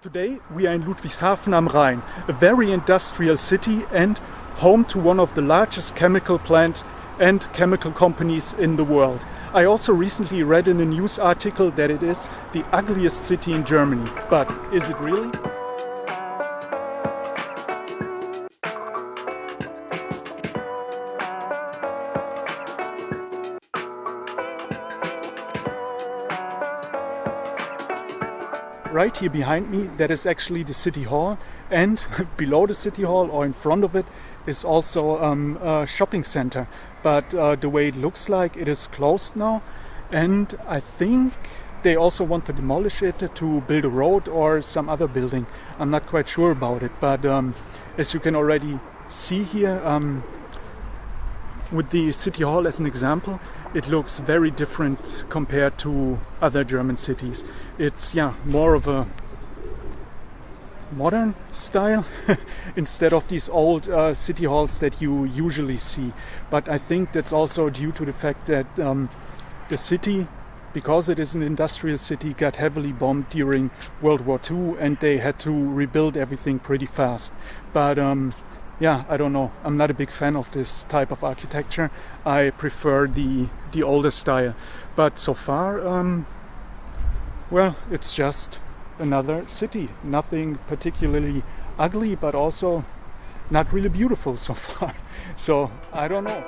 Today we are in Ludwigshafen am Rhein, a very industrial city and home to one of the largest chemical plants and chemical companies in the world. I also recently read in a news article that it is the ugliest city in Germany. But is it really? Right here behind me, that is actually the city hall, and below the city hall or in front of it is also a shopping center. But the way it looks like, it is closed now, and I think they also want to demolish it to build a road or some other building. I'm not quite sure about it, but as you can already see here, with the city hall as an example, it looks very different compared to other German cities. It's more of a modern style instead of these old city halls that you usually see. But I think that's also due to the fact that the city, because it is an industrial city, got heavily bombed during World War II and they had to rebuild everything pretty fast. But I don't know. I'm not a big fan of this type of architecture. I prefer the older style. But so far, it's just another city. Nothing particularly ugly, but also not really beautiful so far. So I don't know.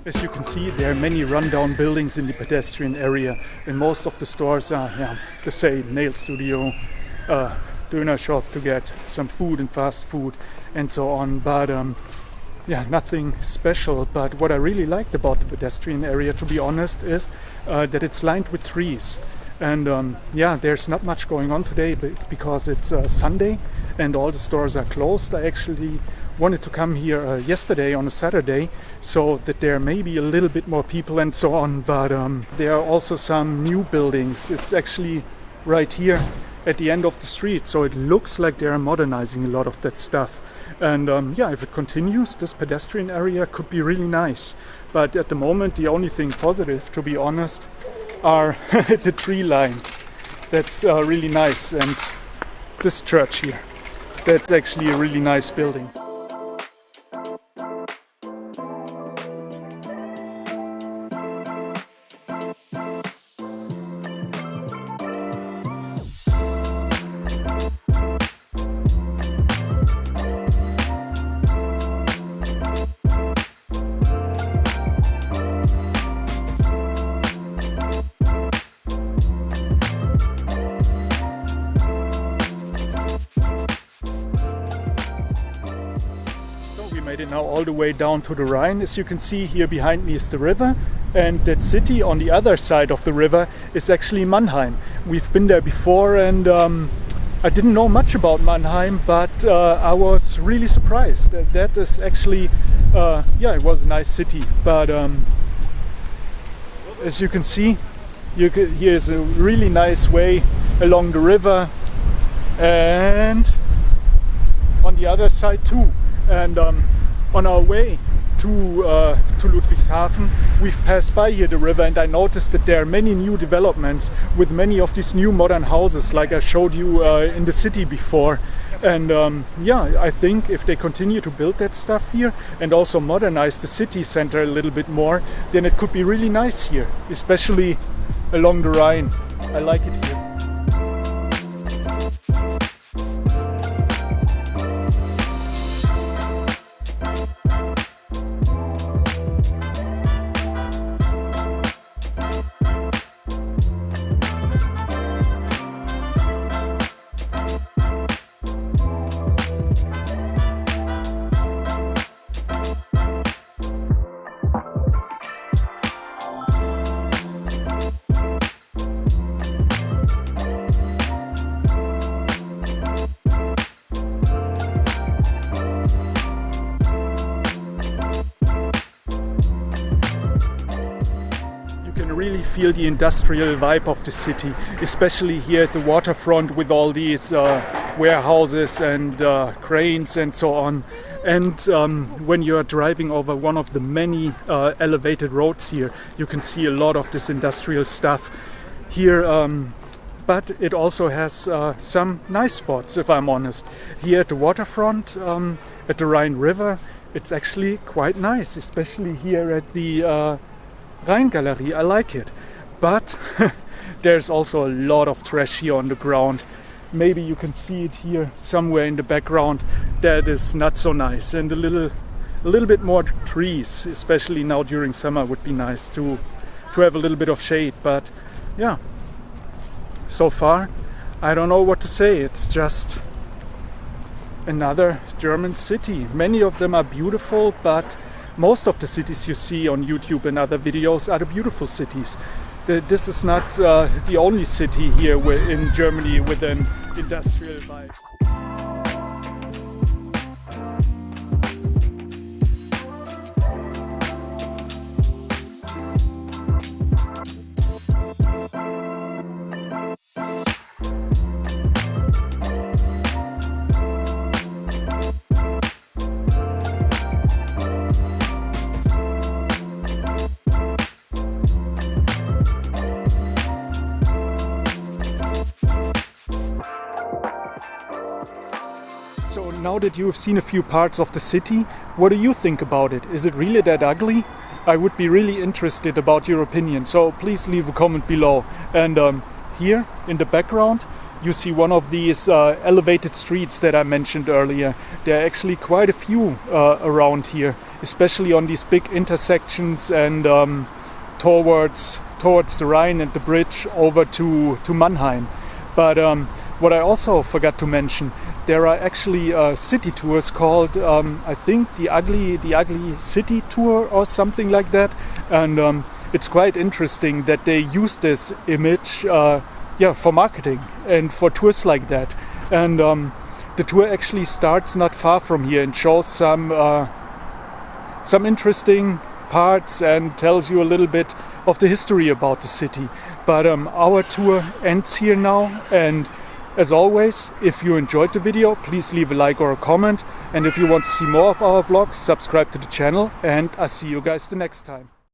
As you can see, there are many rundown buildings in the pedestrian area, and most of the stores are the same: nail studio, döner shop to get some food and fast food and so on. But nothing special. But what I really liked about the pedestrian area, to be honest, is that it's lined with trees. And there's not much going on today because it's Sunday and all the stores are closed. I actually wanted to come here yesterday on a Saturday so that there may be a little bit more people and so on. But there are also some new buildings. It's actually right here at the end of the street. So it looks like they are modernizing a lot of that stuff. And if it continues, this pedestrian area could be really nice. But at the moment, the only thing positive, to be honest, are the tree lines. That's really nice. And this church here, that's actually a really nice building. Made it now all the way down to the Rhine. As you can see, here behind me is the river, and that city on the other side of the river is actually Mannheim. We've been there before, and I didn't know much about Mannheim, but I was really surprised that is actually it was a nice city. But as you can see, here's a really nice way along the river, and on the other side too. And on our way to Ludwigshafen, we've passed by here the river, and I noticed that there are many new developments with many of these new modern houses, like I showed you in the city before. And I think if they continue to build that stuff here and also modernize the city center a little bit more, then it could be really nice here, especially along the Rhine. I like it here. feel the industrial vibe of the city, especially here at the waterfront with all these warehouses and cranes and so on. And when you are driving over one of the many elevated roads here, you can see a lot of this industrial stuff here. But it also has some nice spots, if I'm honest. Here at the waterfront, at the Rhine River, it's actually quite nice, especially here at the Rhein Gallery. I like it. But there's also a lot of trash here on the ground. Maybe you can see it here somewhere in the background. That is not so nice. And a little bit more trees, especially now during summer, would be nice to have a little bit of shade. But yeah, so far I don't know what to say. It's just another German city. Many of them are beautiful, but most of the cities you see on YouTube and other videos are the beautiful cities. This is not the only city here in Germany with an industrial vibe. So now that you've seen a few parts of the city, what do you think about it? Is it really that ugly? I would be really interested about your opinion, so please leave a comment below. And here in the background you see one of these elevated streets that I mentioned earlier. There are actually quite a few around here, especially on these big intersections and towards the Rhine and the bridge over to Mannheim. But what I also forgot to mention, there are actually city tours called, I think, the Ugly City Tour or something like that. And it's quite interesting that they use this image for marketing and for tours like that. And the tour actually starts not far from here and shows some interesting parts and tells you a little bit of the history about the city. But our tour ends here now, and as always, if you enjoyed the video, please leave a like or a comment. And if you want to see more of our vlogs, subscribe to the channel, and I'll see you guys the next time.